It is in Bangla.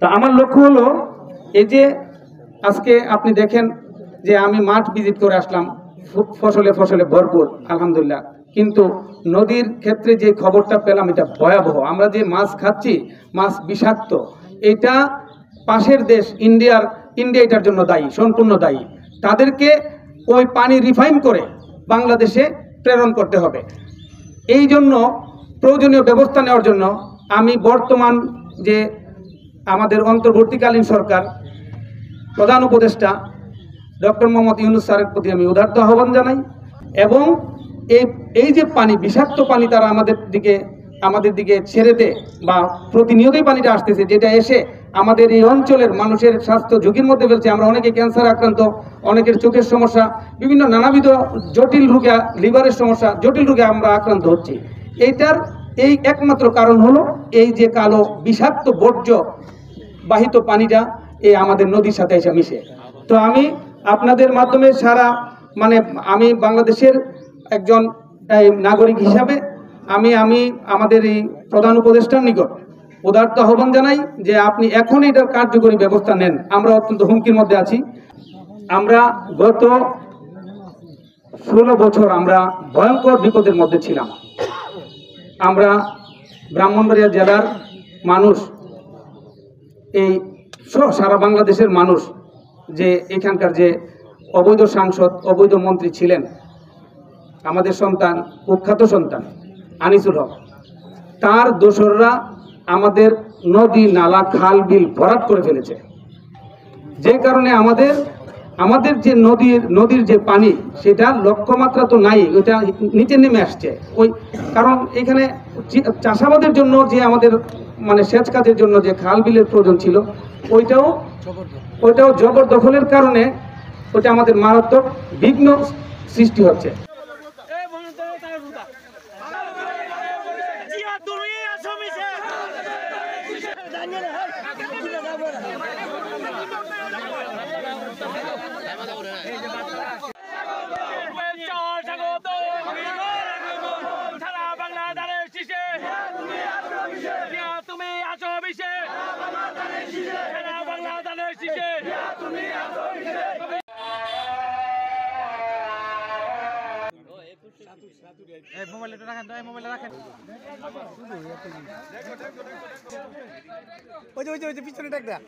তো আমার লক্ষ্য হলো এই যে আজকে আপনি দেখেন যে আমি মাঠ ভিজিট করে আসলাম, ফসলে ফসলে ভরপুর আলহামদুলিল্লাহ, কিন্তু নদীর ক্ষেত্রে যে খবরটা পেলাম এটা ভয়াবহ। আমরা যে মাছ খাচ্ছি, মাছ বিষাক্ত। এটা পাশের দেশ ইন্ডিয়া এটার জন্য দায়ী, সম্পূর্ণ দায়ী। তাদেরকে ওই পানি রিফাইন করে বাংলাদেশে প্রেরণ করতে হবে। এই জন্য প্রয়োজনীয় ব্যবস্থা নেওয়ার জন্য আমি বর্তমান যে আমাদের অন্তর্বর্তীকালীন সরকার প্রধান উপদেষ্টা ডক্টর মোহাম্মদ ইউনূস স্যারের প্রতি আমি উদারতা আহ্বান জানাই, এবং এই যে পানি, বিষাক্ত পানি তারা আমাদের দিকে ছেড়ে দেয় বা প্রতিনিয়তই পানিটা আসতেছে, যেটা এসে আমাদের এই অঞ্চলের মানুষের স্বাস্থ্য ঝুঁকির মধ্যে ফেলছে। আমরা অনেকে ক্যান্সার আক্রান্ত, অনেকের চোখের সমস্যা, বিভিন্ন নানাবিধ জটিল রোগে, লিভারের সমস্যা, জটিল রোগে আমরা আক্রান্ত হচ্ছি। এইটার এই একমাত্র কারণ হলো এই যে কালো বিষাক্ত বর্জ্য বাহিত পানিটা এই আমাদের নদীর সাথে এসে মিশে। তো আমি আপনাদের মাধ্যমে আমি বাংলাদেশের একজন নাগরিক হিসাবে আমি আমাদের এই প্রধান উপদেষ্টার নিকট উদারতা আহ্বান জানাই যে আপনি এখন এটার কার্যকরী ব্যবস্থা নেন। আমরা অত্যন্ত হুমকির মধ্যে আছি। আমরা গত 16 বছর আমরা ভয়ঙ্কর বিপদের মধ্যে ছিলাম। আমরা ব্রাহ্মণবাড়িয়া জেলার মানুষ, এই সারা বাংলাদেশের মানুষ, যে এখানকার যে অবৈধ সাংসদ, অবৈধ মন্ত্রী ছিলেন, আমাদের সন্তান, কুখ্যাত সন্তান আনিসুল হক, তার দোসররা আমাদের নদী, নালা, খাল, বিল ভরাট করে ফেলেছে। যে কারণে আমাদের যে নদীর যে পানি, সেটা লক্ষ্যমাত্রা তো নাই, ওইটা নিচে নেমে আসছে। কারণ এখানে চাষাবাদের জন্য যে আমাদের সেচ কাজের জন্য যে খাল বিলের প্রয়োজন ছিল, ওইটাও জবরদখলের কারণে ওইটা আমাদের মারাত্মক বিঘ্ন সৃষ্টি হচ্ছে। মোবাইলটা রাখেন, মোবাইলটা রাখেন। ওই যে পিছনে ডাক দেয়া।